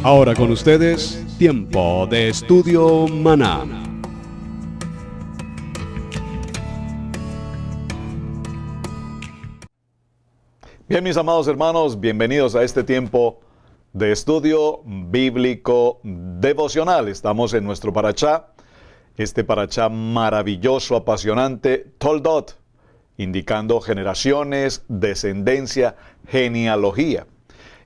Ahora con ustedes, Tiempo de Estudio Maná. Bien, mis amados hermanos, bienvenidos a este tiempo de estudio bíblico devocional. Estamos en nuestro parachá, este parachá maravilloso, apasionante, Toldot, indicando generaciones, descendencia, genealogía.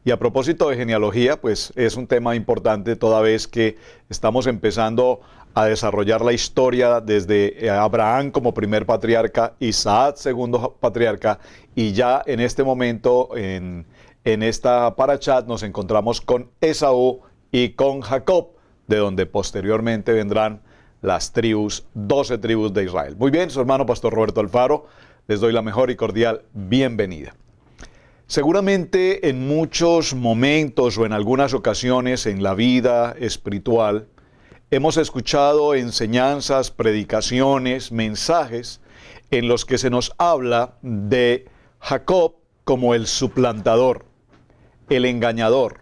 Y a propósito de genealogía, pues es un tema importante toda vez que estamos empezando a desarrollar la historia desde Abraham como primer patriarca, Isaac segundo patriarca, y ya en este momento, en esta parashat, nos encontramos con Esaú y con Jacob, de donde posteriormente vendrán las 12 tribus de Israel. Muy bien, su hermano Pastor Roberto Alfaro, les doy la mejor y cordial bienvenida. Seguramente en muchos momentos o en algunas ocasiones en la vida espiritual hemos escuchado enseñanzas, predicaciones, mensajes en los que se nos habla de Jacob como el suplantador, el engañador,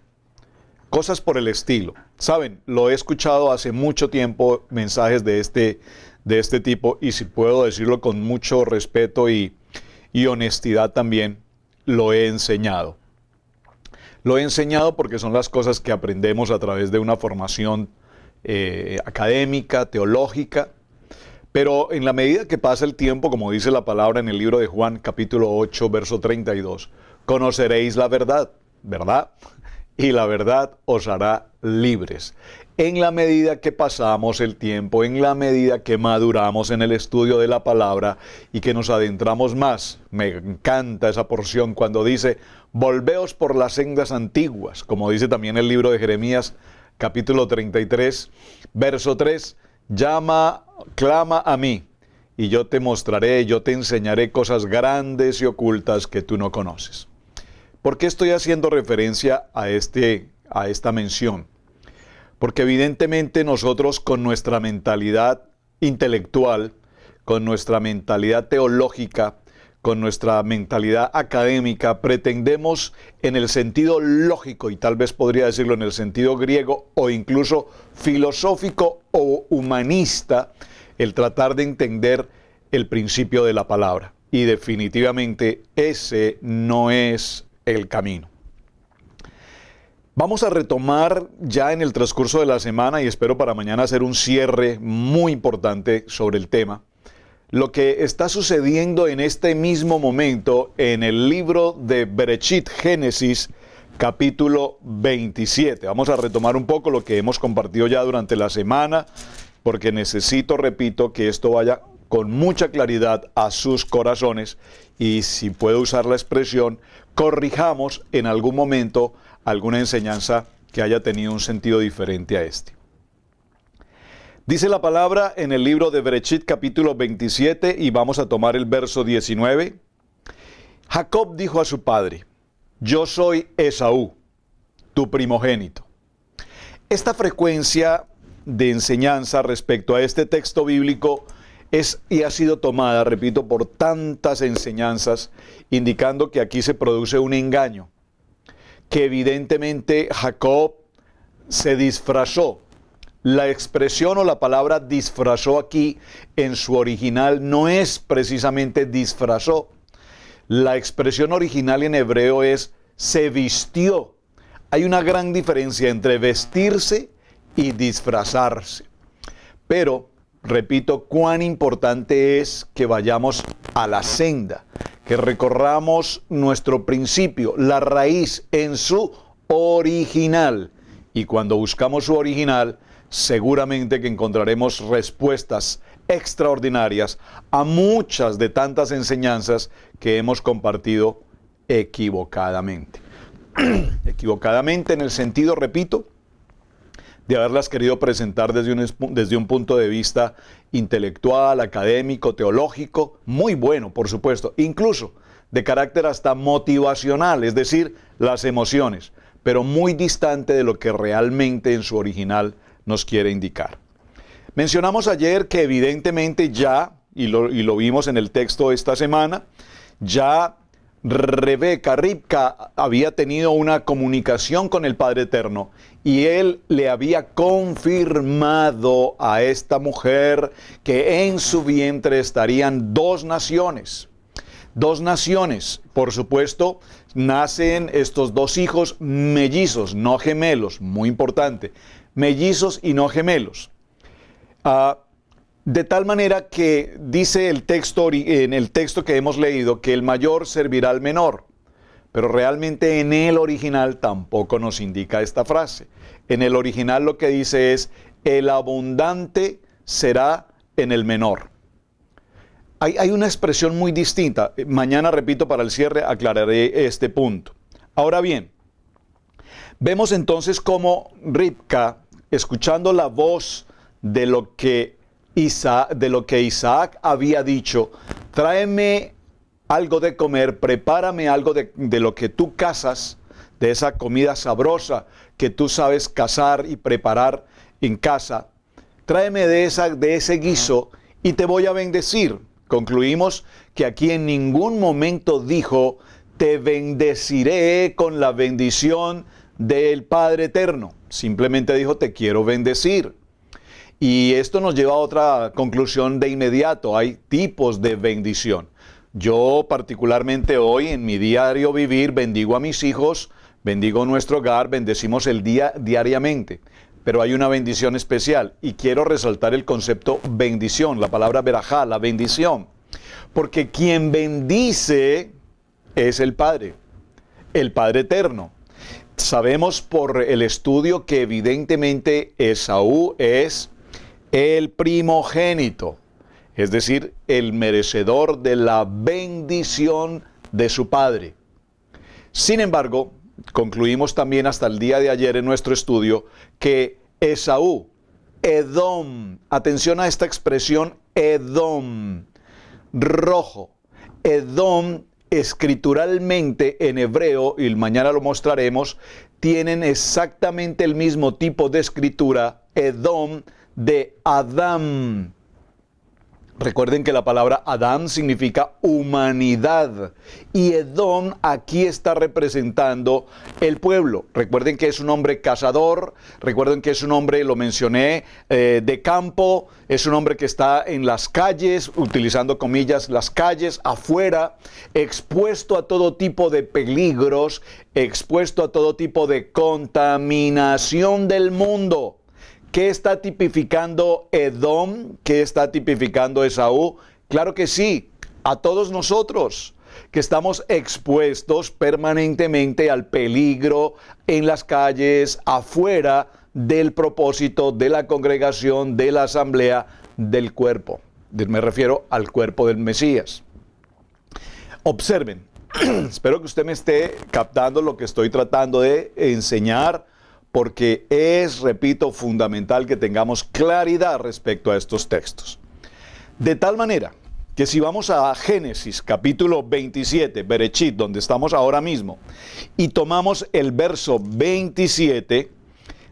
cosas por el estilo. Saben, lo he escuchado hace mucho tiempo, mensajes de este tipo, y si puedo decirlo con mucho respeto y honestidad también, lo he enseñado. Lo he enseñado porque son las cosas que aprendemos a través de una formación académica, teológica, pero en la medida que pasa el tiempo, como dice la palabra en el libro de Juan, capítulo 8, verso 32, conoceréis la verdad, ¿verdad? Y la verdad os hará libres. En la medida que pasamos el tiempo, en la medida que maduramos en el estudio de la palabra y que nos adentramos más, me encanta esa porción cuando dice, volveos por las sendas antiguas, como dice también el libro de Jeremías, capítulo 33, verso 3, clama a mí, y yo te mostraré, yo te enseñaré cosas grandes y ocultas que tú no conoces. ¿Por qué estoy haciendo referencia a esta mención? Porque evidentemente nosotros con nuestra mentalidad intelectual, con nuestra mentalidad teológica, con nuestra mentalidad académica, pretendemos en el sentido lógico, y tal vez podría decirlo en el sentido griego, o incluso filosófico o humanista, el tratar de entender el principio de la palabra. Y definitivamente ese no es el camino. Vamos a retomar ya en el transcurso de la semana, y espero para mañana hacer un cierre muy importante sobre el tema, lo que está sucediendo en este mismo momento en el libro de Bereshit, Génesis, capítulo 27. Vamos a retomar un poco lo que hemos compartido ya durante la semana, porque necesito, repito, que esto vaya con mucha claridad a sus corazones, y si puedo usar la expresión, corrijamos en algún momento alguna enseñanza que haya tenido un sentido diferente a este. Dice la palabra en el libro de Bereshit capítulo 27 y vamos a tomar el verso 19. Jacob dijo a su padre, yo soy Esaú, tu primogénito. Esta frecuencia de enseñanza respecto a este texto bíblico es y ha sido tomada, repito, por tantas enseñanzas, indicando que aquí se produce un engaño, que evidentemente Jacob se disfrazó. La expresión o la palabra disfrazó aquí en su original no es precisamente disfrazó. La expresión original en hebreo es se vistió. Hay una gran diferencia entre vestirse y disfrazarse. Pero, repito, cuán importante es que vayamos a la senda, que recorramos nuestro principio, la raíz en su original. Y cuando buscamos su original, seguramente que encontraremos respuestas extraordinarias a muchas de tantas enseñanzas que hemos compartido equivocadamente. Equivocadamente en el sentido, repito, de haberlas querido presentar desde un punto de vista intelectual, académico, teológico, muy bueno, por supuesto, incluso de carácter hasta motivacional, es decir, las emociones, pero muy distante de lo que realmente en su original nos quiere indicar. Mencionamos ayer que evidentemente ya, y lo vimos en el texto esta semana, ya Ribca, había tenido una comunicación con el Padre Eterno y él le había confirmado a esta mujer que en su vientre estarían dos naciones. Dos naciones, por supuesto, nacen estos dos hijos mellizos, no gemelos, muy importante, mellizos y no gemelos. De tal manera que dice el texto, en el texto que hemos leído, que el mayor servirá al menor. Pero realmente en el original tampoco nos indica esta frase. En el original lo que dice es, el abundante será en el menor. Hay una expresión muy distinta. Mañana, repito, para el cierre aclararé este punto. Ahora bien, vemos entonces cómo Ribca, escuchando la voz de lo que Isaac había dicho, tráeme algo de comer, prepárame algo de lo que tú cazas, de esa comida sabrosa que tú sabes cazar y preparar en casa, tráeme de ese guiso y te voy a bendecir. Concluimos que aquí en ningún momento dijo, te bendeciré con la bendición del Padre Eterno. Simplemente dijo, te quiero bendecir. Y esto nos lleva a otra conclusión de inmediato. Hay tipos de bendición. Yo particularmente hoy en mi diario vivir bendigo a mis hijos, bendigo nuestro hogar, bendecimos el día diariamente. Pero hay una bendición especial y quiero resaltar el concepto bendición, la palabra verajá, la bendición. Porque quien bendice es el Padre Eterno. Sabemos por el estudio que evidentemente Esaú es el primogénito, es decir, el merecedor de la bendición de su padre. Sin embargo, concluimos también hasta el día de ayer en nuestro estudio que Esaú, Edom, atención a esta expresión Edom, rojo. Edom escrituralmente en hebreo, y mañana lo mostraremos, tienen exactamente el mismo tipo de escritura, Edom, de Adán. Recuerden que la palabra Adán significa humanidad y Edom aquí está representando el pueblo. Recuerden que es un hombre cazador, recuerden que es un hombre, lo mencioné, de campo, es un hombre que está en las calles, utilizando comillas, las calles afuera, expuesto a todo tipo de peligros, expuesto a todo tipo de contaminación del mundo. ¿Qué está tipificando Edom? ¿Qué está tipificando Esaú? Claro que sí, a todos nosotros que estamos expuestos permanentemente al peligro en las calles, afuera del propósito de la congregación, de la asamblea, del cuerpo. Me refiero al cuerpo del Mesías. Observen, espero que usted me esté captando lo que estoy tratando de enseñar, porque es, repito, fundamental que tengamos claridad respecto a estos textos. De tal manera que si vamos a Génesis capítulo 27, Berechit, donde estamos ahora mismo, y tomamos el verso 27,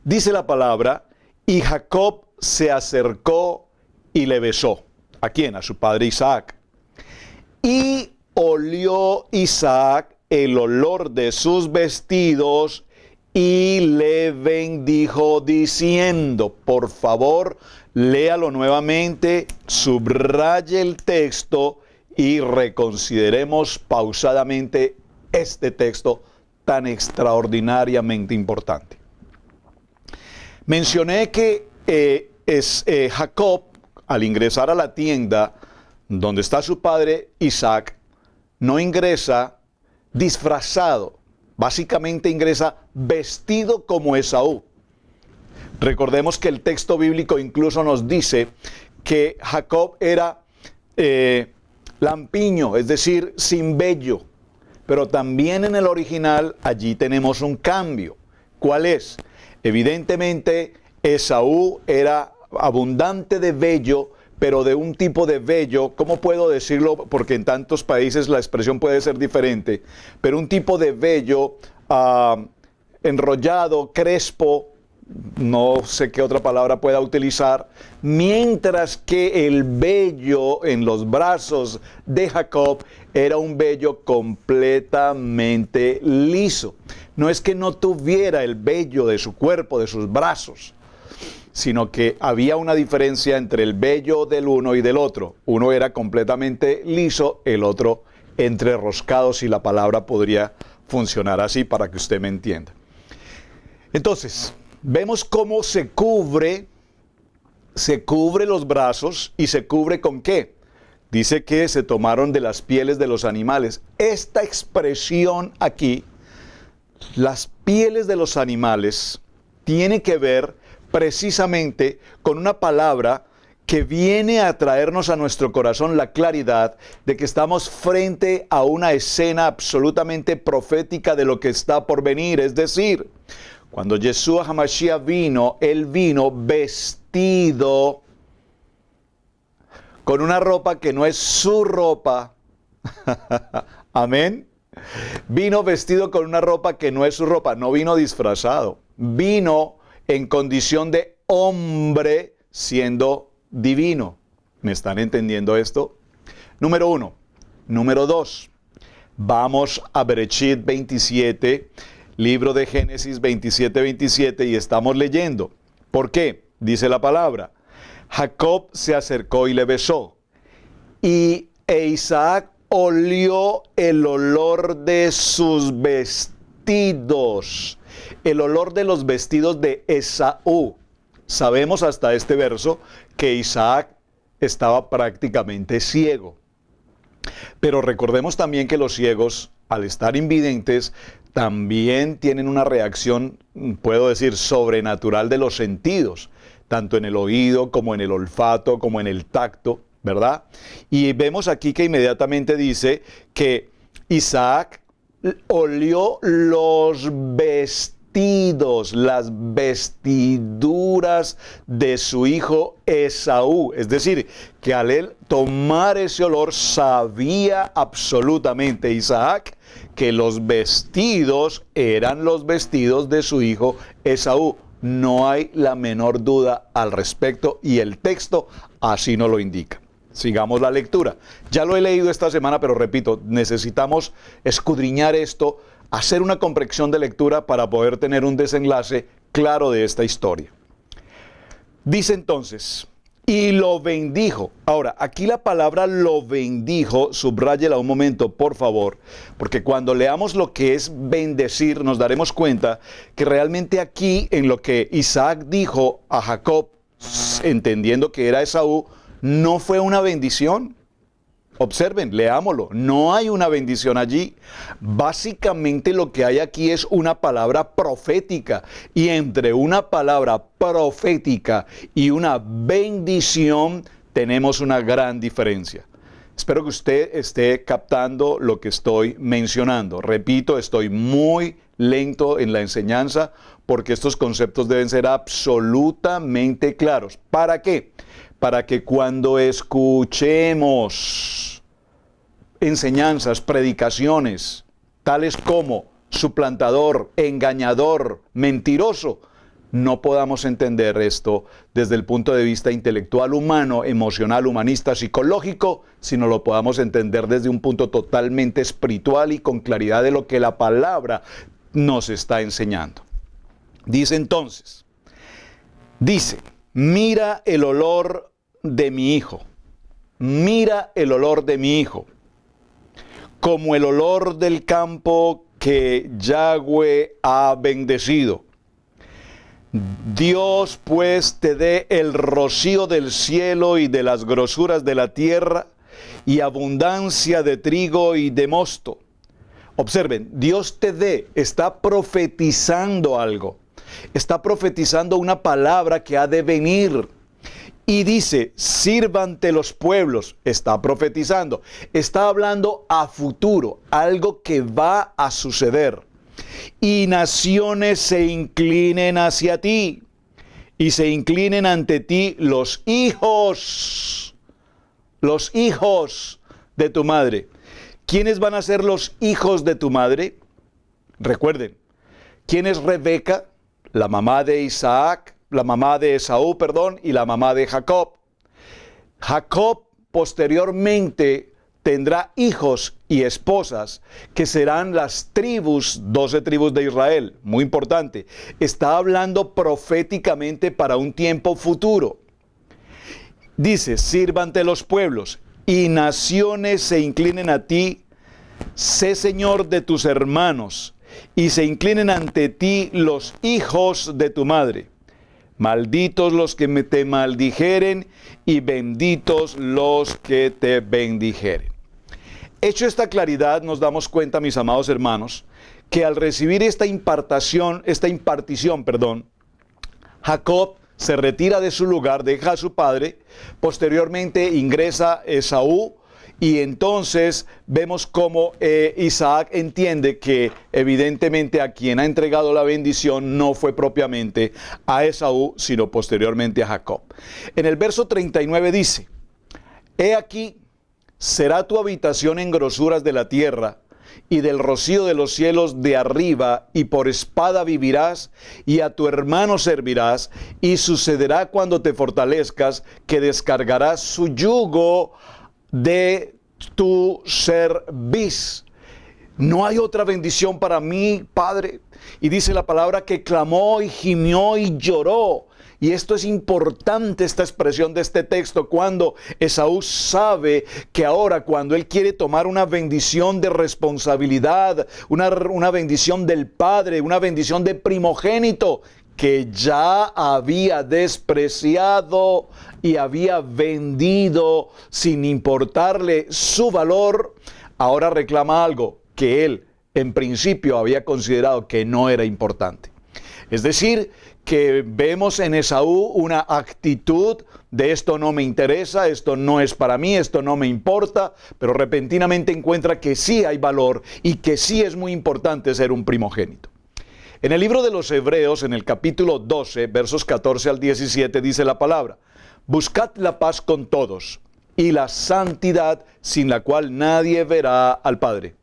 dice la palabra, y Jacob se acercó y le besó. ¿A quién? A su padre Isaac. Y olió Isaac el olor de sus vestidos y le bendijo diciendo, por favor, léalo nuevamente, subraye el texto y reconsideremos pausadamente este texto tan extraordinariamente importante. Mencioné que Jacob, al ingresar a la tienda donde está su padre Isaac, no ingresa disfrazado. Básicamente ingresa vestido como Esaú. Recordemos que el texto bíblico incluso nos dice que Jacob era lampiño, es decir, sin vello. Pero también en el original allí tenemos un cambio. ¿Cuál es? Evidentemente Esaú era abundante de vello, pero de un tipo de vello, ¿cómo puedo decirlo? Porque en tantos países la expresión puede ser diferente, pero un tipo de vello enrollado, crespo, no sé qué otra palabra pueda utilizar, mientras que el vello en los brazos de Jacob era un vello completamente liso. No es que no tuviera el vello de su cuerpo, de sus brazos, sino que había una diferencia entre el vello del uno y del otro. Uno era completamente liso, el otro entreroscado, si la palabra podría funcionar así para que usted me entienda. Entonces, vemos cómo se cubre los brazos y se cubre ¿con qué? Dice que se tomaron de las pieles de los animales. Esta expresión aquí, las pieles de los animales, tiene que ver precisamente con una palabra que viene a traernos a nuestro corazón la claridad de que estamos frente a una escena absolutamente profética de lo que está por venir. Es decir, cuando Yeshua HaMashiach vino, Él vino vestido con una ropa que no es su ropa. Amén. Vino vestido con una ropa que no es su ropa. No vino disfrazado. Vino en condición de hombre siendo divino. ¿Me están entendiendo esto? Número 1. Número 2. Vamos a Bereshit 27, libro de Génesis 27 y estamos leyendo. ¿Por qué? Dice la palabra. Jacob se acercó y le besó. E Isaac olió el olor de sus vestidos. El olor de los vestidos de Esaú. Sabemos hasta este verso que Isaac estaba prácticamente ciego. Pero recordemos también que los ciegos, al estar invidentes, también tienen una reacción, puedo decir, sobrenatural de los sentidos, tanto en el oído como en el olfato, como en el tacto, ¿verdad? Y vemos aquí que inmediatamente dice que Isaac olió los vestidos, las vestiduras de su hijo Esaú. Es decir, que al él tomar ese olor sabía absolutamente Isaac que los vestidos eran los vestidos de su hijo Esaú. No hay la menor duda al respecto y el texto así nos lo indica. Sigamos la lectura. Ya lo he leído esta semana, pero repito, necesitamos escudriñar esto, hacer una comprensión de lectura para poder tener un desenlace claro de esta historia. Dice entonces, y lo bendijo. Ahora, aquí la palabra lo bendijo, subráyela un momento, por favor, porque cuando leamos lo que es bendecir, nos daremos cuenta que realmente aquí, en lo que Isaac dijo a Jacob, entendiendo que era Esaú, no fue una bendición. Observen, leámoslo, no hay una bendición allí. Básicamente lo que hay aquí es una palabra profética, y entre una palabra profética y una bendición tenemos una gran diferencia. Espero que usted esté captando lo que estoy mencionando. Repito, estoy muy lento en la enseñanza porque estos conceptos deben ser absolutamente claros. ¿Para qué? Para que cuando escuchemos enseñanzas, predicaciones, tales como suplantador, engañador, mentiroso, no podamos entender esto desde el punto de vista intelectual humano, emocional, humanista, psicológico, sino lo podamos entender desde un punto totalmente espiritual y con claridad de lo que la palabra nos está enseñando. Dice entonces, mira el olor de mi hijo, mira el olor de mi hijo, como el olor del campo que Yahweh ha bendecido. Dios pues te dé el rocío del cielo y de las grosuras de la tierra y abundancia de trigo y de mosto. Observen, Dios te dé, está profetizando algo, está profetizando una palabra que ha de venir. Y dice, sírvante los pueblos, está profetizando, está hablando a futuro, algo que va a suceder. Y naciones se inclinen hacia ti, y se inclinen ante ti los hijos de tu madre. ¿Quiénes van a ser los hijos de tu madre? Recuerden, ¿quién es Rebeca? la mamá de Isaac, la mamá de Esaú, perdón, y la mamá de Jacob. Jacob posteriormente tendrá hijos y esposas que serán las tribus, 12 tribus de Israel. Muy importante. Está hablando proféticamente para un tiempo futuro. Dice, sirva ante los pueblos y naciones se inclinen a ti. Sé Señor de tus hermanos y se inclinen ante ti los hijos de tu madre. Malditos los que te maldijeren y benditos los que te bendijeren. Hecho esta claridad, nos damos cuenta, mis amados hermanos, que al recibir esta impartición, Jacob se retira de su lugar, deja a su padre, posteriormente ingresa Esaú, y entonces vemos cómo Isaac entiende que evidentemente a quien ha entregado la bendición no fue propiamente a Esaú, sino posteriormente a Jacob. En el verso 39 dice, he aquí, será tu habitación en grosuras de la tierra, y del rocío de los cielos de arriba, y por espada vivirás, y a tu hermano servirás, y sucederá cuando te fortalezcas, que descargarás su yugo de tu cerviz. No hay otra bendición para mí, Padre. Y dice la palabra que clamó y gimió y lloró. Y esto es importante, esta expresión de este texto, cuando Esaú sabe que ahora cuando él quiere tomar una bendición de responsabilidad, una bendición del padre, una bendición de primogénito, que ya había despreciado y había vendido sin importarle su valor, ahora reclama algo que él en principio había considerado que no era importante. Es decir, que vemos en Esaú una actitud de esto no me interesa, esto no es para mí, esto no me importa, pero repentinamente encuentra que sí hay valor y que sí es muy importante ser un primogénito. En el libro de los Hebreos, en el capítulo 12, versos 14 al 17, dice la palabra, buscad la paz con todos y la santidad sin la cual nadie verá al Padre.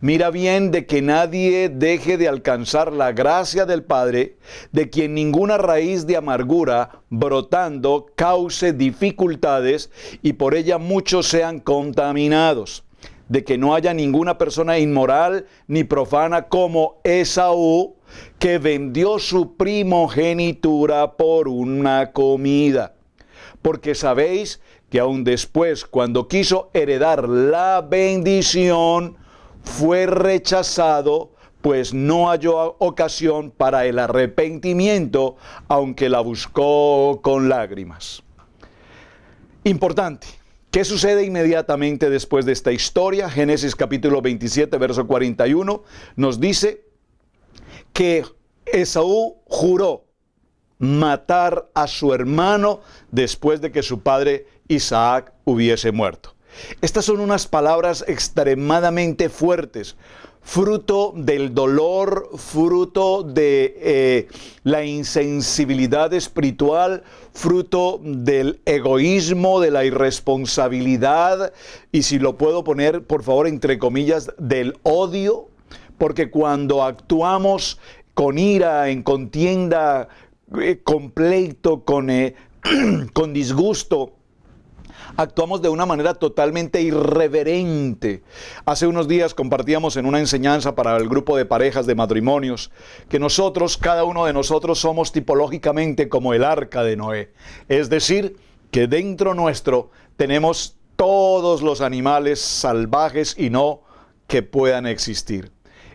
Mira bien de que nadie deje de alcanzar la gracia del Padre, de quien ninguna raíz de amargura brotando cause dificultades y por ella muchos sean contaminados. De que no haya ninguna persona inmoral ni profana como Esaú, que vendió su primogenitura por una comida. Porque sabéis que aun después, cuando quiso heredar la bendición, fue rechazado, pues no halló ocasión para el arrepentimiento, aunque la buscó con lágrimas. Importante. ¿Qué sucede inmediatamente después de esta historia? Génesis capítulo 27, verso 41, nos dice que Esaú juró matar a su hermano después de que su padre Isaac hubiese muerto. Estas son unas palabras extremadamente fuertes, fruto del dolor, fruto de la insensibilidad espiritual, fruto del egoísmo, de la irresponsabilidad, y si lo puedo poner, por favor, entre comillas, del odio, porque cuando actuamos con ira, en contienda, con pleito, con disgusto, actuamos de una manera totalmente irreverente. Hace unos días compartíamos en una enseñanza para el grupo de parejas de matrimonios que nosotros, cada uno de nosotros, somos tipológicamente como el arca de Noé. Es decir, que dentro nuestro tenemos todos los animales salvajes y no que puedan existir.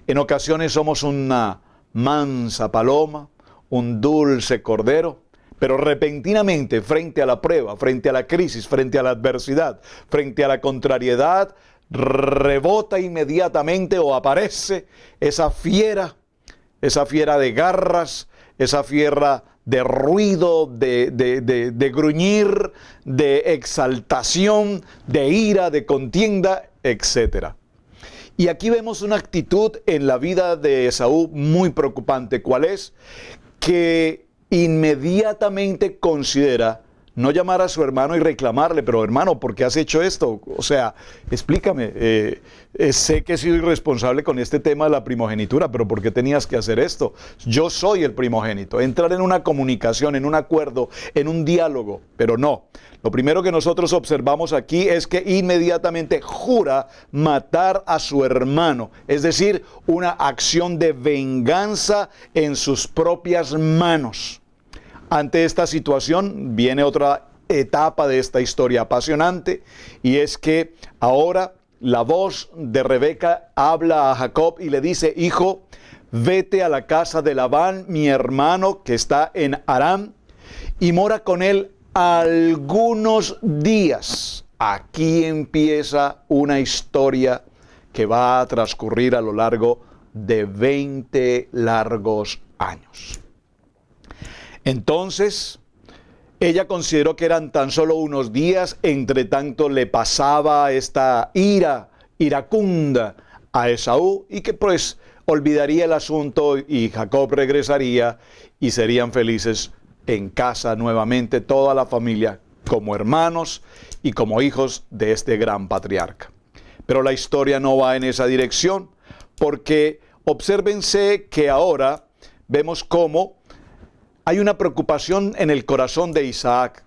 En ocasiones somos una mansa paloma, un dulce cordero, pero repentinamente, frente a la prueba, frente a la crisis, frente a la adversidad, frente a la contrariedad, rebota inmediatamente o aparece esa fiera de garras, esa fiera de ruido, de gruñir, de exaltación, de ira, de contienda, etc. Y aquí vemos una actitud en la vida de Esaú muy preocupante. ¿Cuál es? Que inmediatamente considera no llamar a su hermano y reclamarle, pero hermano, ¿por qué has hecho esto? O sea, explícame, sé que he sido irresponsable con este tema de la primogenitura, pero ¿por qué tenías que hacer esto? Yo soy el primogénito. Entrar en una comunicación, en un acuerdo, en un diálogo, pero no. Lo primero que nosotros observamos aquí es que inmediatamente jura matar a su hermano, es decir, una acción de venganza en sus propias manos. Ante esta situación viene otra etapa de esta historia apasionante, y es que ahora la voz de Rebeca habla a Jacob y le dice: hijo, vete a la casa de Labán, mi hermano, que está en Aram, y mora con él algunos días. Aquí empieza una historia que va a transcurrir a lo largo de 20 largos años. Entonces, ella consideró que eran tan solo unos días, entre tanto le pasaba esta ira iracunda a Esaú, y que pues olvidaría el asunto y Jacob regresaría y serían felices en casa nuevamente toda la familia, como hermanos y como hijos de este gran patriarca. Pero la historia no va en esa dirección, porque obsérvense que ahora vemos cómo hay una preocupación en el corazón de Isaac,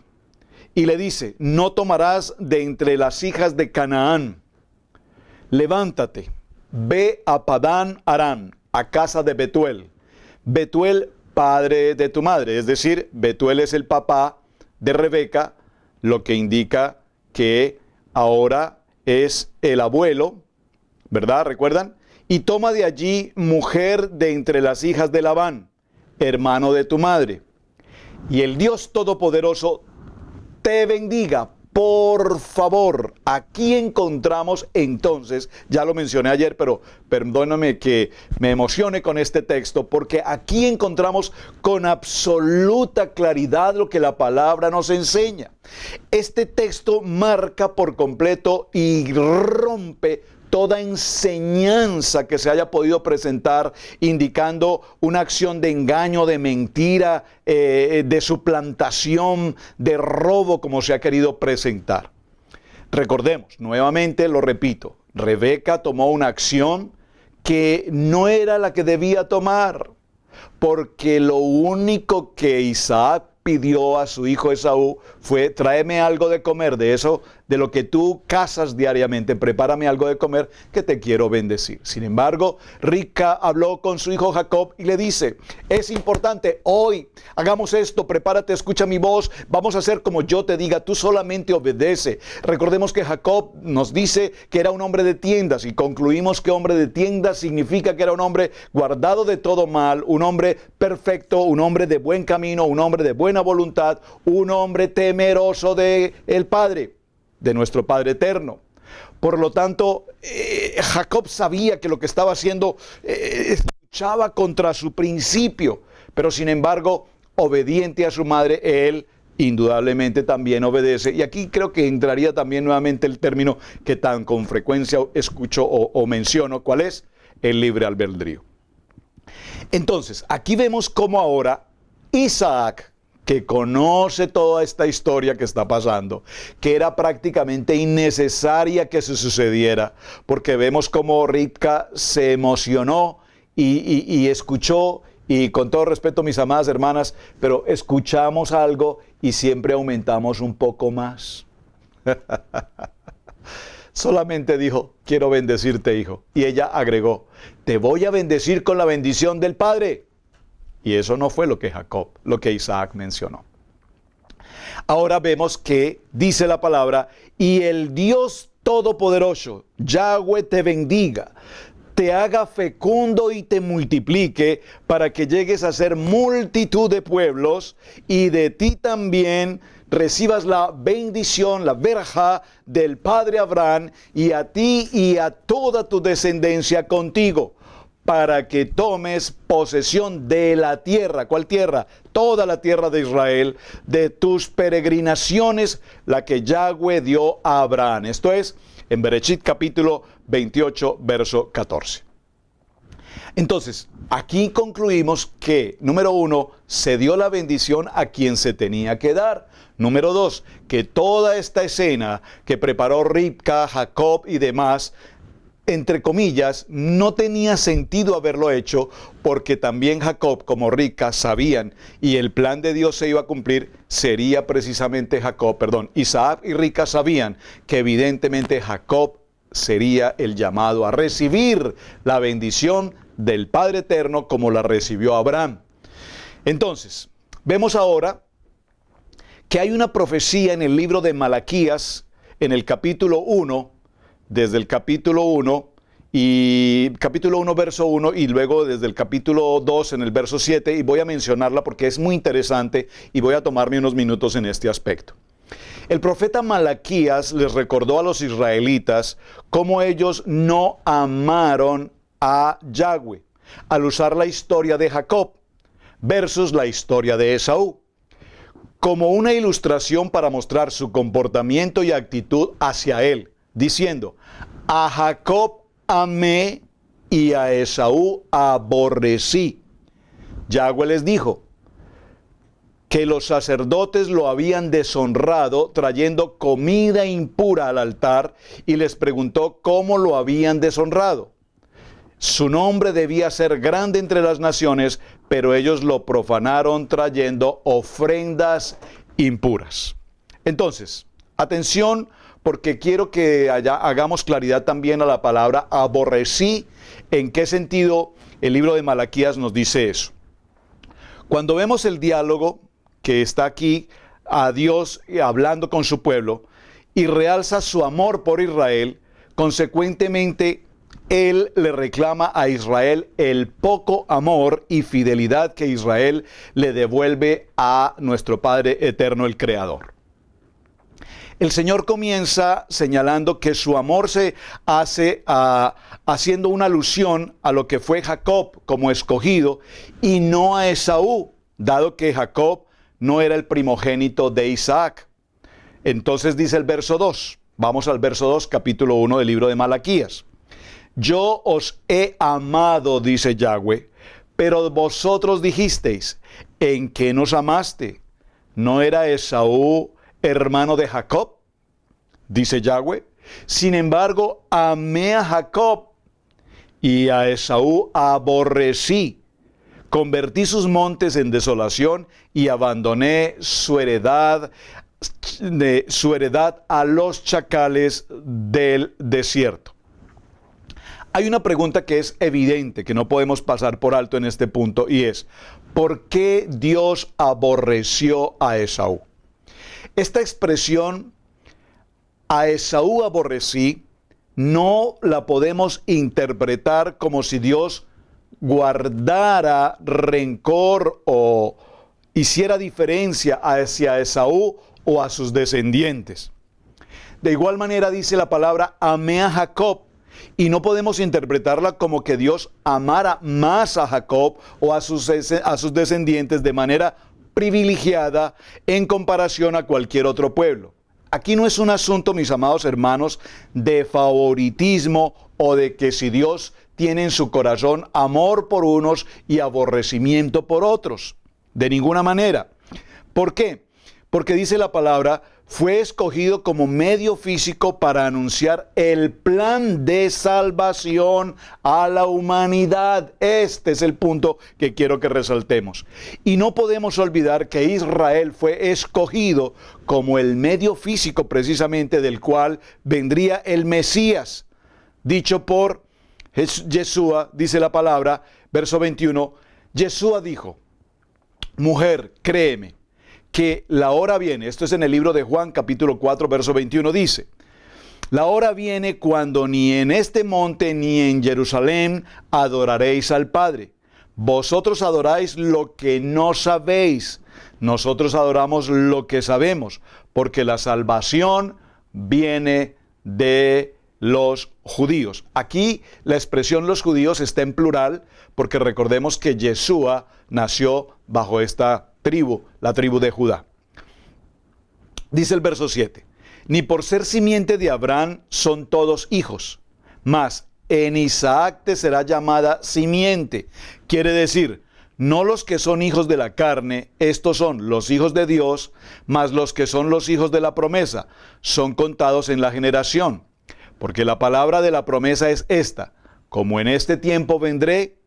y le dice: no tomarás de entre las hijas de Canaán. Levántate, ve a Padán Aram, a casa de Betuel. Betuel, padre de tu madre, es decir, Betuel es el papá de Rebeca, lo que indica que ahora es el abuelo, ¿verdad? ¿Recuerdan? Y toma de allí mujer de entre las hijas de Labán, hermano de tu madre, y el Dios Todopoderoso te bendiga. Por favor, aquí encontramos entonces, ya lo mencioné ayer, pero perdóname que me emocione con este texto, porque aquí encontramos con absoluta claridad lo que la palabra nos enseña. Este texto marca por completo y rompe toda enseñanza que se haya podido presentar indicando una acción de engaño, de mentira, de suplantación, de robo, como se ha querido presentar. Recordemos, nuevamente lo repito, Rebeca tomó una acción que no era la que debía tomar, porque lo único que Isaac pidió a su hijo Esaú fue: tráeme algo de comer, de eso, de lo que tú cazas diariamente, prepárame algo de comer, que te quiero bendecir. Sin embargo, Ribca habló con su hijo Jacob y le dice: es importante, hoy hagamos esto, prepárate, escucha mi voz, vamos a hacer como yo te diga, tú solamente obedece. Recordemos que Jacob nos dice que era un hombre de tiendas, y concluimos que hombre de tiendas significa que era un hombre guardado de todo mal, un hombre perfecto, un hombre de buen camino, un hombre de buena voluntad, un hombre temeroso de el Padre, de nuestro Padre eterno. Por lo tanto, Jacob sabía que lo que estaba haciendo luchaba contra su principio, pero sin embargo, obediente a su madre, él indudablemente también obedece. Y aquí creo que entraría también nuevamente el término que tan con frecuencia escucho o menciono, ¿cuál es? El libre albedrío. Entonces, aquí vemos cómo ahora Isaac, que conoce toda esta historia que está pasando, que era prácticamente innecesaria que se sucediera, porque vemos cómo Ribca se emocionó y escuchó, y con todo respeto, mis amadas hermanas, pero escuchamos algo y siempre aumentamos un poco más. Solamente dijo: quiero bendecirte, hijo. Y ella agregó: te voy a bendecir con la bendición del Padre. Y eso no fue lo que Isaac mencionó. Ahora vemos que dice la palabra: y el Dios Todopoderoso, Yahweh, te bendiga, te haga fecundo y te multiplique, para que llegues a ser multitud de pueblos, y de ti también recibas la bendición, la verajá del Padre Abraham, y a ti y a toda tu descendencia contigo, para que tomes posesión de la tierra. ¿Cuál tierra? Toda la tierra de Israel, de tus peregrinaciones, la que Yahweh dio a Abraham. Esto es en Bereshit capítulo 28, verso 14. Entonces, aquí concluimos que, número 1, se dio la bendición a quien se tenía que dar. Número 2, que toda esta escena que preparó Ribca, Jacob y demás, entre comillas, no tenía sentido haberlo hecho, porque también Jacob como Ribca sabían, y el plan de Dios se iba a cumplir, sería precisamente Isaac y Ribca sabían que evidentemente Jacob sería el llamado a recibir la bendición del Padre Eterno como la recibió Abraham. Entonces, vemos ahora que hay una profecía en el libro de Malaquías, en el capítulo 1, desde el capítulo 1 verso 1 y luego desde el capítulo 2 en el verso 7, y voy a mencionarla porque es muy interesante y voy a tomarme unos minutos en este aspecto. El profeta Malaquías les recordó a los israelitas cómo ellos no amaron a Yahweh al usar la historia de Jacob versus la historia de Esaú, como una ilustración para mostrar su comportamiento y actitud hacia él, diciendo: a Jacob amé y a Esaú aborrecí. Yahweh les dijo que los sacerdotes lo habían deshonrado trayendo comida impura al altar, y les preguntó cómo lo habían deshonrado. Su nombre debía ser grande entre las naciones, pero ellos lo profanaron trayendo ofrendas impuras. Entonces, atención, porque quiero que hagamos claridad también a la palabra aborrecí. ¿En qué sentido el libro de Malaquías nos dice eso? Cuando vemos el diálogo que está aquí, a Dios hablando con su pueblo, y realza su amor por Israel, consecuentemente Él le reclama a Israel el poco amor y fidelidad que Israel le devuelve a nuestro Padre Eterno, el Creador. El Señor comienza señalando que su amor se hace haciendo una alusión a lo que fue Jacob como escogido y no a Esaú, dado que Jacob no era el primogénito de Isaac. Entonces dice el verso 2, vamos al verso 2, capítulo 1 del libro de Malaquías. Yo os he amado, dice Yahweh, pero vosotros dijisteis: ¿en qué nos amaste? ¿No era Esaú hermano de Jacob? Dice Yahweh. Sin embargo, amé a Jacob y a Esaú aborrecí. Convertí sus montes en desolación y abandoné su heredad a los chacales del desierto. Hay una pregunta que es evidente, que no podemos pasar por alto en este punto, y es: ¿por qué Dios aborreció a Esaú? Esta expresión, a Esaú aborrecí, no la podemos interpretar como si Dios guardara rencor o hiciera diferencia hacia Esaú o a sus descendientes. De igual manera dice la palabra: amé a Jacob, y no podemos interpretarla como que Dios amara más a Jacob o a sus descendientes de manera privilegiada en comparación a cualquier otro pueblo. Aquí no es un asunto, mis amados hermanos, de favoritismo o de que si Dios tiene en su corazón amor por unos y aborrecimiento por otros. De ninguna manera. ¿Por qué? Porque dice la palabra: fue escogido como medio físico para anunciar el plan de salvación a la humanidad. Este es el punto que quiero que resaltemos. Y no podemos olvidar que Israel fue escogido como el medio físico precisamente del cual vendría el Mesías. Dicho por Yeshua, dice la palabra, verso 21, Yeshua dijo: mujer, créeme, que la hora viene, esto es en el libro de Juan capítulo 4 verso 21, dice: la hora viene cuando ni en este monte ni en Jerusalén adoraréis al Padre. Vosotros adoráis lo que no sabéis, nosotros adoramos lo que sabemos, porque la salvación viene de los judíos. Aquí la expresión los judíos está en plural, porque recordemos que Yeshua nació bajo esta tribu, la tribu de Judá. Dice el verso 7: ni por ser simiente de Abraham son todos hijos, mas en Isaac te será llamada simiente. Quiere decir, no los que son hijos de la carne, estos son los hijos de Dios, mas los que son los hijos de la promesa, son contados en la generación. Porque la palabra de la promesa es esta: como en este tiempo vendré,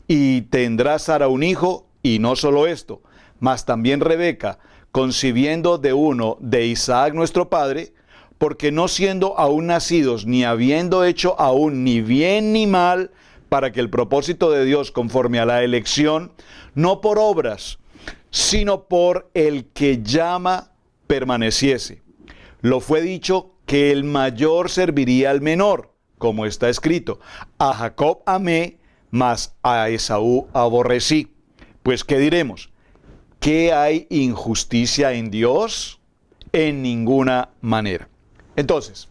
y tendrá Sara un hijo, y no solo esto, mas también Rebeca, concibiendo de uno de Isaac nuestro padre, porque no siendo aún nacidos, ni habiendo hecho aún ni bien ni mal, para que el propósito de Dios conforme a la elección, no por obras, sino por el que llama, permaneciese. Lo fue dicho que el mayor serviría al menor, como está escrito: a Jacob amé, mas a Esaú aborrecí. Pues, ¿qué diremos? ¿Qué hay injusticia en Dios? En ninguna manera. Entonces,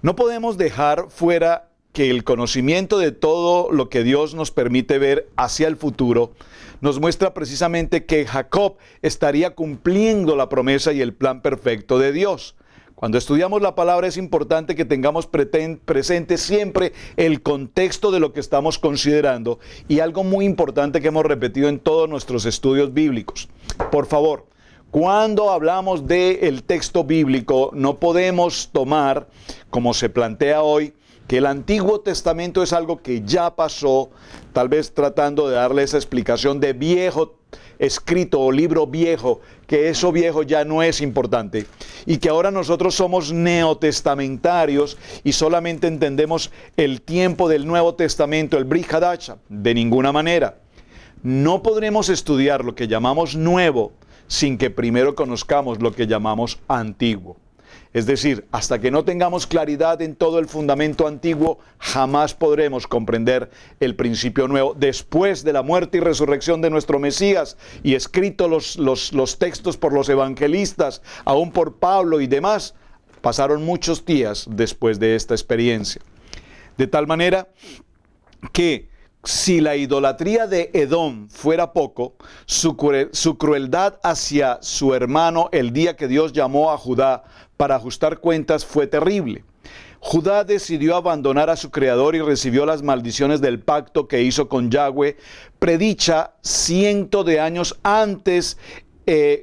no podemos dejar fuera que el conocimiento de todo lo que Dios nos permite ver hacia el futuro nos muestra precisamente que Jacob estaría cumpliendo la promesa y el plan perfecto de Dios. Cuando estudiamos la palabra es importante que tengamos presente siempre el contexto de lo que estamos considerando, y algo muy importante que hemos repetido en todos nuestros estudios bíblicos. Por favor, cuando hablamos del texto bíblico, no podemos tomar, como se plantea hoy, que el Antiguo Testamento es algo que ya pasó, tal vez tratando de darle esa explicación de viejo escrito o libro viejo, que eso viejo ya no es importante, y que ahora nosotros somos neotestamentarios y solamente entendemos el tiempo del Nuevo Testamento, el Brit Hadasha. De ninguna manera. No podremos estudiar lo que llamamos nuevo sin que primero conozcamos lo que llamamos antiguo. Es decir, hasta que no tengamos claridad en todo el fundamento antiguo, jamás podremos comprender el principio nuevo. Después de la muerte y resurrección de nuestro Mesías, y escritos los textos por los evangelistas, aún por Pablo y demás, pasaron muchos días después de esta experiencia. De tal manera que si la idolatría de Edom fuera poco, su crueldad hacia su hermano el día que Dios llamó a Judá para ajustar cuentas fue terrible. Judá decidió abandonar a su creador y recibió las maldiciones del pacto que hizo con Yahweh, predicha cientos de años antes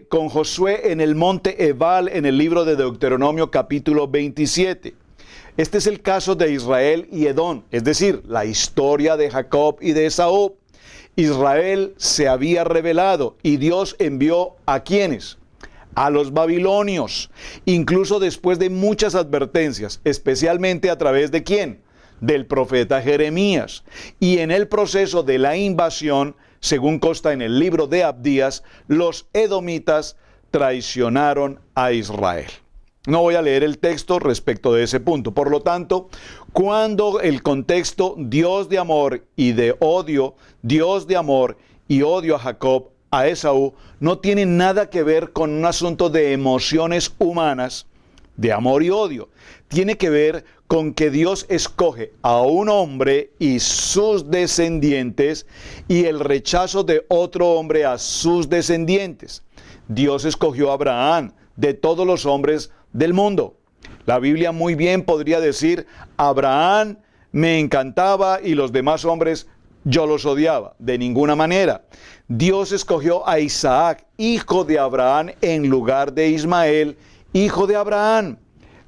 con Josué en el monte Ebal, en el libro de Deuteronomio capítulo 27. Este es el caso de Israel y Edom, es decir, la historia de Jacob y de Esaú. Israel se había rebelado y Dios envió ¿a quiénes? A los babilonios, incluso después de muchas advertencias, especialmente a través de ¿quién? Del profeta Jeremías. Y en el proceso de la invasión, según consta en el libro de Abdías, los edomitas traicionaron a Israel. No voy a leer el texto respecto de ese punto. Por lo tanto, cuando el contexto Dios de amor y de odio, Dios de amor y odio a Jacob, a Esaú, no tiene nada que ver con un asunto de emociones humanas, de amor y odio. Tiene que ver con que Dios escoge a un hombre y sus descendientes y el rechazo de otro hombre a sus descendientes. Dios escogió a Abraham de todos los hombres del mundo. La Biblia muy bien podría decir: Abraham me encantaba y los demás hombres yo los odiaba. De ninguna manera. Dios escogió a Isaac, hijo de Abraham, en lugar de Ismael, hijo de Abraham.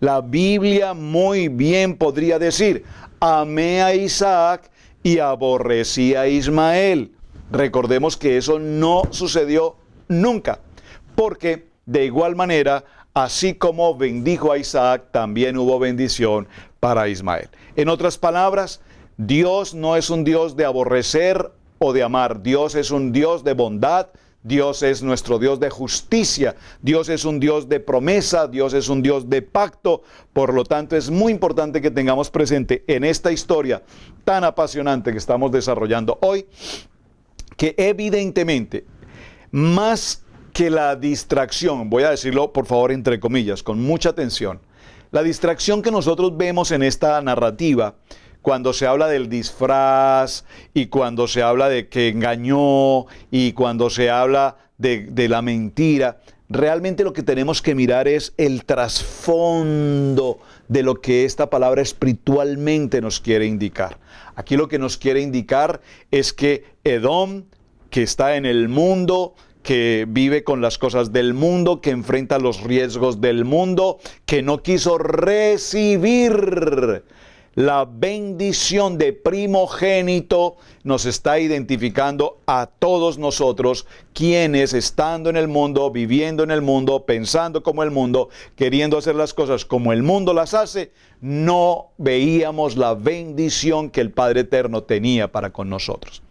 La Biblia muy bien podría decir: amé a Isaac y aborrecí a Ismael. Recordemos que eso no sucedió nunca, porque de igual manera, así como bendijo a Isaac, también hubo bendición para Ismael. En otras palabras, Dios no es un Dios de aborrecer o de amar. Dios es un Dios de bondad. Dios es nuestro Dios de justicia. Dios es un Dios de promesa. Dios es un Dios de pacto. Por lo tanto, es muy importante que tengamos presente en esta historia tan apasionante que estamos desarrollando hoy, que evidentemente, más que la distracción, voy a decirlo por favor entre comillas, con mucha atención, la distracción que nosotros vemos en esta narrativa, cuando se habla del disfraz y cuando se habla de que engañó y cuando se habla de la mentira, realmente lo que tenemos que mirar es el trasfondo de lo que esta palabra espiritualmente nos quiere indicar. Aquí lo que nos quiere indicar es que Edom, que está en el mundo, que vive con las cosas del mundo, que enfrenta los riesgos del mundo, que no quiso recibir la bendición de primogénito, nos está identificando a todos nosotros, quienes estando en el mundo, viviendo en el mundo, pensando como el mundo, queriendo hacer las cosas como el mundo las hace, no veíamos la bendición que el Padre Eterno tenía para con nosotros.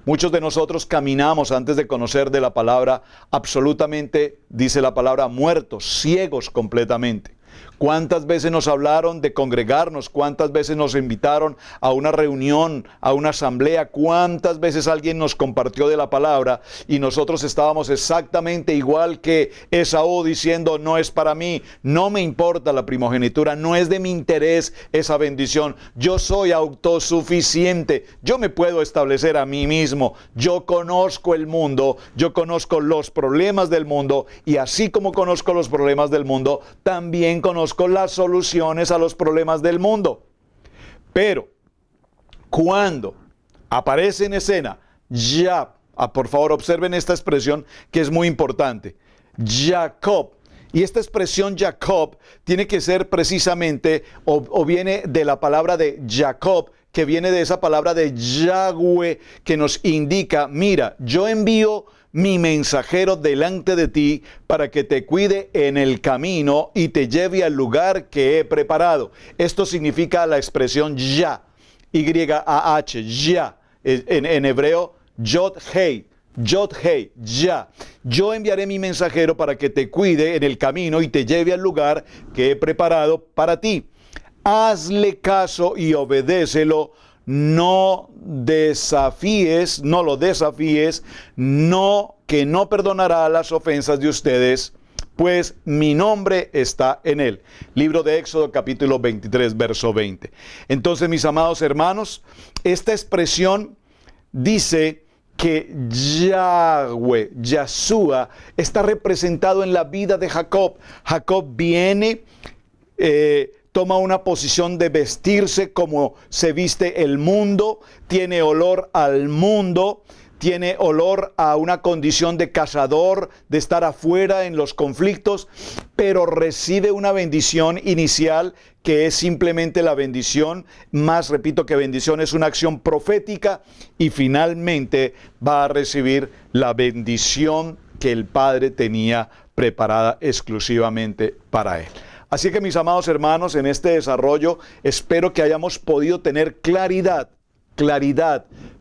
Muchos de nosotros caminamos antes de conocer de la palabra absolutamente, dice la palabra, muertos, ciegos completamente. ¿Cuántas veces nos hablaron de congregarnos? ¿Cuántas veces nos invitaron a una reunión, a una asamblea? ¿Cuántas veces alguien nos compartió de la palabra y nosotros estábamos exactamente igual que Esaú diciendo, no es para mí, no me importa la primogenitura, no es de mi interés esa bendición, yo soy autosuficiente, yo me puedo establecer a mí mismo, yo conozco el mundo, yo conozco los problemas del mundo y así como conozco los problemas del mundo, también conozco las soluciones a los problemas del mundo. Pero cuando aparece en escena por favor observen esta expresión que es muy importante, Jacob. Y esta expresión Jacob tiene que ser precisamente o viene de la palabra de Jacob, que viene de esa palabra de Yahweh, que nos indica, mira, yo envío mi mensajero delante de ti para que te cuide en el camino y te lleve al lugar que he preparado. Esto significa la expresión ya, Y-A-H, ya, en hebreo, Yod-Hei, Yod-Hei, ya. Yo enviaré mi mensajero para que te cuide en el camino y te lleve al lugar que he preparado para ti. Hazle caso y obedécelo. No lo desafíes, que no perdonará las ofensas de ustedes, pues mi nombre está en él. Libro de Éxodo, capítulo 23, verso 20. Entonces, mis amados hermanos, esta expresión dice que Yahweh, Yahshua, está representado en la vida de Jacob. Jacob viene, toma una posición de vestirse como se viste el mundo, tiene olor al mundo, tiene olor a una condición de cazador, de estar afuera en los conflictos, pero recibe una bendición inicial que es simplemente la bendición, más repito que bendición es una acción profética y finalmente va a recibir la bendición que el Padre tenía preparada exclusivamente para él. Así que mis amados hermanos, en este desarrollo espero que hayamos podido tener claridad.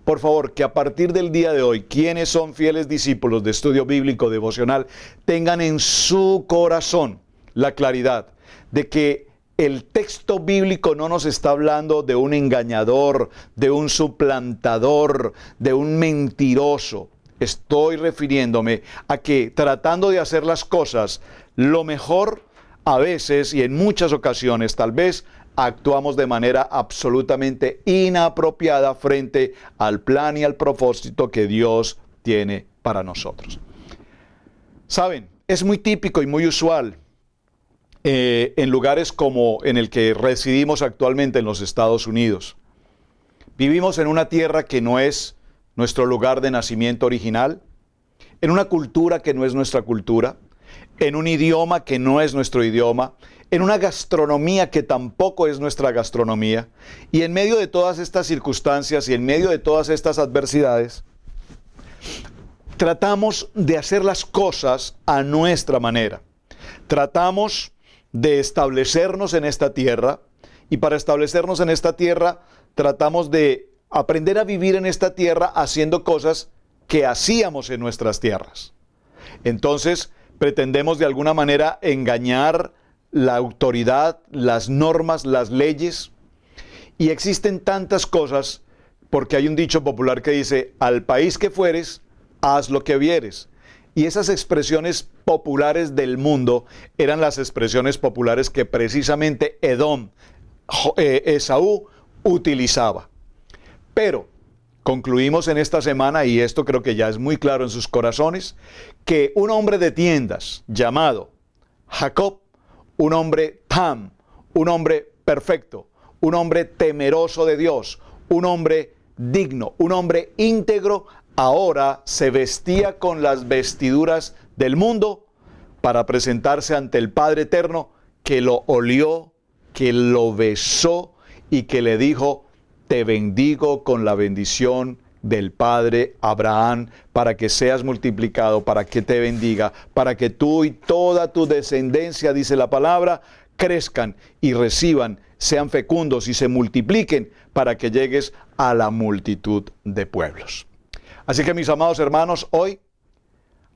Por favor, que a partir del día de hoy, quienes son fieles discípulos de estudio bíblico devocional, tengan en su corazón la claridad de que el texto bíblico no nos está hablando de un engañador, de un suplantador, de un mentiroso. Estoy refiriéndome a que tratando de hacer las cosas lo mejor, a veces y en muchas ocasiones tal vez actuamos de manera absolutamente inapropiada frente al plan y al propósito que Dios tiene para nosotros. Saben, es muy típico y muy usual en lugares como en el que residimos actualmente en los Estados Unidos. Vivimos en una tierra que no es nuestro lugar de nacimiento original, en una cultura que no es nuestra cultura, en un idioma que no es nuestro idioma, en una gastronomía que tampoco es nuestra gastronomía, y en medio de todas estas circunstancias y en medio de todas estas adversidades, tratamos de hacer las cosas a nuestra manera. Tratamos de establecernos en esta tierra, y para establecernos en esta tierra, tratamos de aprender a vivir en esta tierra haciendo cosas que hacíamos en nuestras tierras. Entonces, pretendemos de alguna manera engañar la autoridad, las normas, las leyes. Y existen tantas cosas, porque hay un dicho popular que dice, al país que fueres, haz lo que vieres. Y esas expresiones populares del mundo eran las expresiones populares que precisamente Esaú utilizaba. Pero Concluimos en esta semana, y esto creo que ya es muy claro en sus corazones, que un hombre de tiendas llamado Jacob, un hombre tam, un hombre perfecto, un hombre temeroso de Dios, un hombre digno, un hombre íntegro, ahora se vestía con las vestiduras del mundo para presentarse ante el Padre Eterno, que lo olió, que lo besó y que le dijo: te bendigo con la bendición del Padre Abraham, para que seas multiplicado, para que te bendiga, para que tú y toda tu descendencia, dice la palabra, crezcan y reciban, sean fecundos y se multipliquen, para que llegues a la multitud de pueblos. Así que, mis amados hermanos, hoy,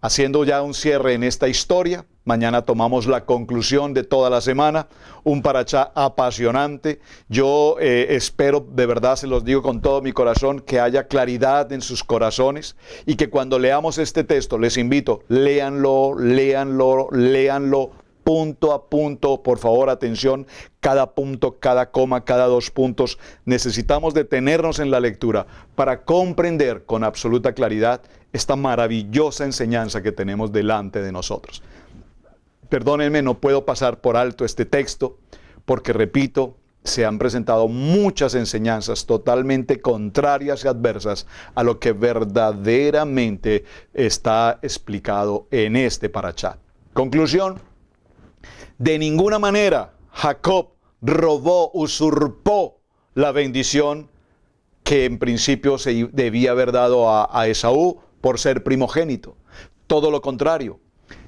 haciendo ya un cierre en esta historia, mañana tomamos la conclusión de toda la semana, un parachá apasionante. Yo espero, de verdad se los digo con todo mi corazón, que haya claridad en sus corazones y que cuando leamos este texto, les invito, léanlo, punto a punto, por favor, atención, cada punto, cada coma, cada 2 puntos. Necesitamos detenernos en la lectura para comprender con absoluta claridad esta maravillosa enseñanza que tenemos delante de nosotros. Perdónenme, no puedo pasar por alto este texto, porque, repito, se han presentado muchas enseñanzas totalmente contrarias y adversas a lo que verdaderamente está explicado en este parachá. Conclusión: de ninguna manera Jacob robó, usurpó la bendición que en principio se debía haber dado a Esaú por ser primogénito. Todo lo contrario,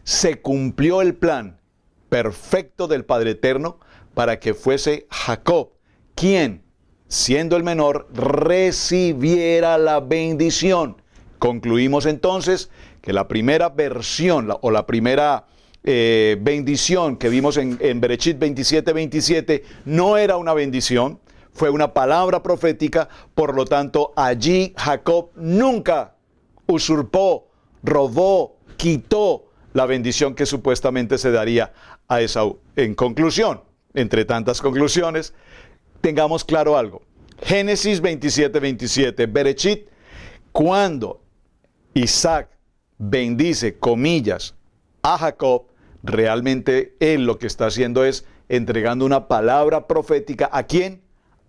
se cumplió el plan perfecto del Padre Eterno para que fuese Jacob quien, siendo el menor, recibiera la bendición. Concluimos entonces que la primera versión la primera bendición que vimos en Bereshit 27:27 no era una bendición, fue una palabra profética. Por lo tanto, allí Jacob nunca usurpó, robó, quitó la bendición que supuestamente se daría a Esaú. En conclusión, entre tantas conclusiones, tengamos claro algo. Génesis 27:27, Bereshit, cuando Isaac bendice, comillas, a Jacob, realmente él lo que está haciendo es entregando una palabra profética. ¿A quién?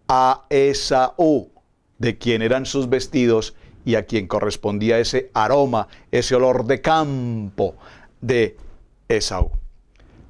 A Esaú, de quien eran sus vestidos y a quien correspondía ese aroma, ese olor de campo de Esaú.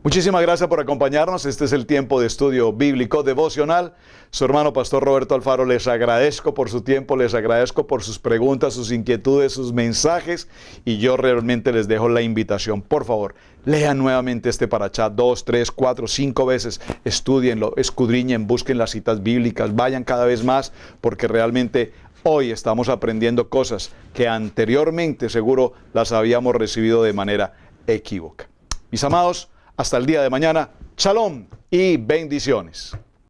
Muchísimas gracias por acompañarnos. Este es el tiempo de estudio bíblico devocional. Su hermano Pastor Roberto Alfaro, les agradezco por su tiempo, les agradezco por sus preguntas, sus inquietudes, sus mensajes, y yo realmente les dejo la invitación. Por favor, lean nuevamente este parachá 2, 3, 4, 5 veces, estudienlo, escudriñen, busquen las citas bíblicas, vayan cada vez más, porque realmente hoy estamos aprendiendo cosas que anteriormente seguro las habíamos recibido de manera equívoca. Mis amados, hasta el día de mañana. Shalom y bendiciones.